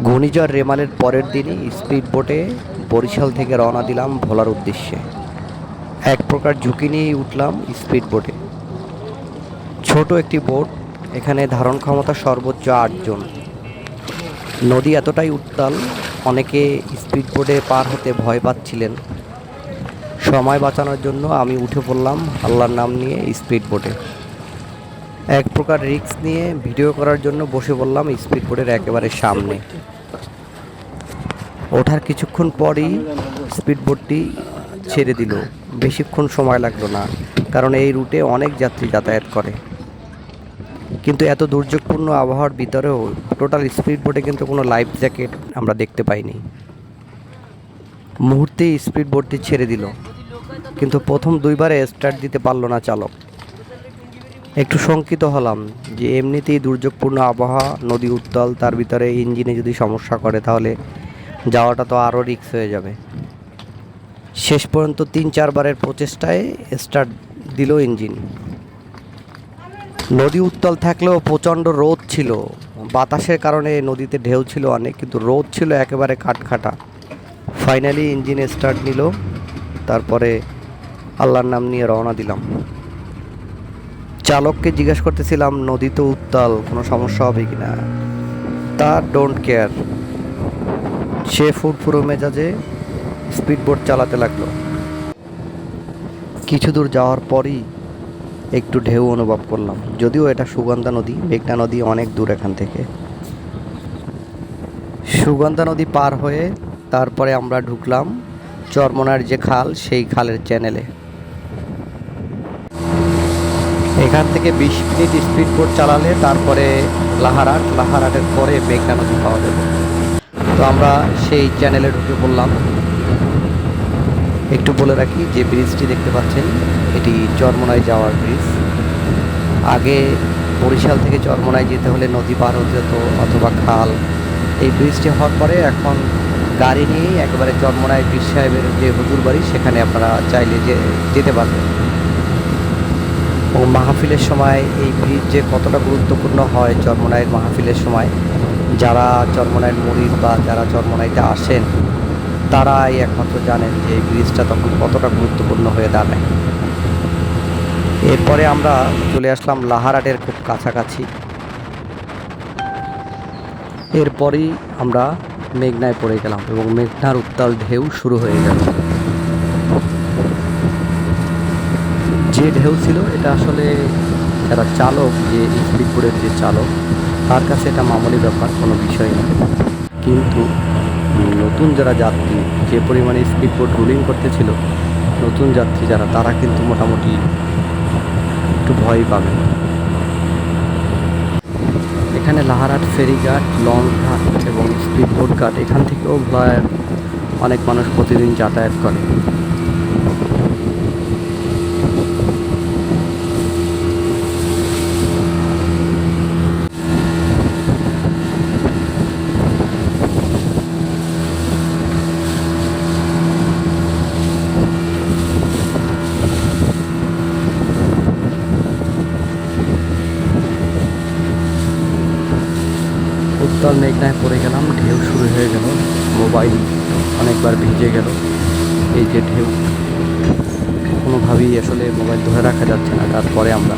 ঘূর্ণিঝড় রেমালের পরের দিনই স্পিড বোটে বরিশাল থেকে রওনা দিলাম ভোলার উদ্দেশ্যে। এক প্রকার ঝুঁকি নিয়েই উঠলাম স্পিড বোটে। ছোট একটি বোট, এখানে ধারণ ক্ষমতা সর্বোচ্চ 8 জন। নদী এতটাই উত্তাল, অনেকে স্পিড বোটে পার হতে ভয় পাচ্ছিলেন। সময় বাঁচানোর জন্য আমি উঠে পড়লাম আল্লাহর নাম নিয়ে স্পিড বোটে। এক প্রকার রিস্ক নিয়ে ভিডিও করার জন্য বসে পড়লাম স্পিড বোটের একেবারে সামনে। ওঠার কিছুক্ষণ পরই স্পিড বোটটি ছেড়ে দিল। বেশিক্ষণ সময় লাগলো না, কারণ এই রুটে অনেক যাত্রী যাতায়াত করে। কিন্তু এত দুর্যোগপূর্ণ আবহাওয়ার ভিতরেও টোটাল স্পিড বোটে কিন্তু কোনো লাইফ জ্যাকেট আমরা দেখতে পাইনি। মুহূর্তেই স্পিড বোটটি ছেড়ে দিল, কিন্তু প্রথম দুইবারে স্টার্ট দিতে পারল না চালক। একটু শঙ্কিত হলাম যে এমনিতেই দুর্যোগপূর্ণ আবহাওয়া, নদী উত্তাল, তার ভিতরে ইঞ্জিনে যদি সমস্যা করে তাহলে যাওয়াটা তো আরও রিস্ক হয়ে যাবে। শেষ পর্যন্ত 3-4 বারের প্রচেষ্টায় স্টার্ট দিল ইঞ্জিন। নদী উত্তাল থাকলেও প্রচণ্ড রোদ ছিল, বাতাসের কারণে নদীতে ঢেউ ছিল অনেক, কিন্তু রোদ ছিল একেবারে কাঠখাটা। ফাইনালি ইঞ্জিন স্টার্ট নিল, তারপরে আল্লাহর নাম নিয়ে রওনা দিলাম। চালককে জিজ্ঞাসা করতেছিলাম নদী তো উত্তাল, কোনো সমস্যা হবে কি না। তার ডোন্ট কেয়ার, সে ফুরফুরো মেজাজে স্পিড বোট চালাতে লাগলো। কিছু দূর যাওয়ার পরই একটু ঢেউ অনুভব করলাম, যদিও এটা সুগন্ধা নদী, মেঘনা নদী অনেক দূর এখান থেকে। সুগন্ধা নদী পার হয়ে তারপরে আমরা ঢুকলাম চরমোনার যে খাল, সেই খালের চ্যানেলে। এখান থেকে 20 মিনিট স্পিড বোট চালালে তারপরে লাহারাটের পরে মেঘনা নদী পাওয়া যাবে। তো আমরা সেই চ্যানেলে ঢুকে পড়লাম। একটু বলে রাখি যে ব্রিজটি দেখতে পাচ্ছেন, এটি চরমোনাই যাওয়ার ব্রিজ। আগে বরিশাল থেকে চরমোনাই যেতে হলে নদী পার হতে হতো অথবা খাল। এই ব্রিজটি হওয়ার পরে এখন গাড়ি নিয়েই একেবারে চরমোনাই পীর সাহেবের যে হুজুর বাড়ি, সেখানে আপনারা চাইলে যেতে পারবেন। ও মাহফিলের সময় এই ব্রিজ যে কতটা গুরুত্বপূর্ণ হয় চরমোনাইয়ের মাহফিলের সময়, যারা চরমোনাইয়ের মুরিদ বা যারা চরমোনাইতে আসেন তারাই একমাত্র জানেন যে এই ব্রিজটা তখন কতটা গুরুত্বপূর্ণ হয়ে দাঁড়ায়। এরপরে আমরা চলে আসলাম লাহারাটের খুব কাছাকাছি। এরপরই আমরা মেঘনায় পড়ে গেলাম এবং মেঘনার উত্তাল ঢেউ শুরু হয়ে গেল। যে ঢেউ ছিল এটা আসলে যারা চালক, যে স্পিড বোটের যে চালক, তার কাছে এটা মামুলি ব্যাপার, কোনো বিষয় না। কিন্তু নতুন যারা যাত্রী, যে পরিমাণে স্পিড বোট রুলিং করতেছিল, নতুন যাত্রী যারা, তারা কিন্তু মোটামুটি একটু ভয় পাবে। এখানে লাহারাট ফেরিঘাট, লঞ্চ ঘাট এবং স্পিড বোট ঘাট, এখান থেকেও প্রায় অনেক মানুষ প্রতিদিন যাতায়াত করে। উত্তাল মেঘনায় পড়ে গেলাম, ঢেউ শুরু হয়ে গেল, মোবাইল অনেকবার ভিজে গেল। এই যে ঢেউ, কোনোভাবেই আসলে মোবাইল ধরে রাখা যাচ্ছে না। তারপরে আমরা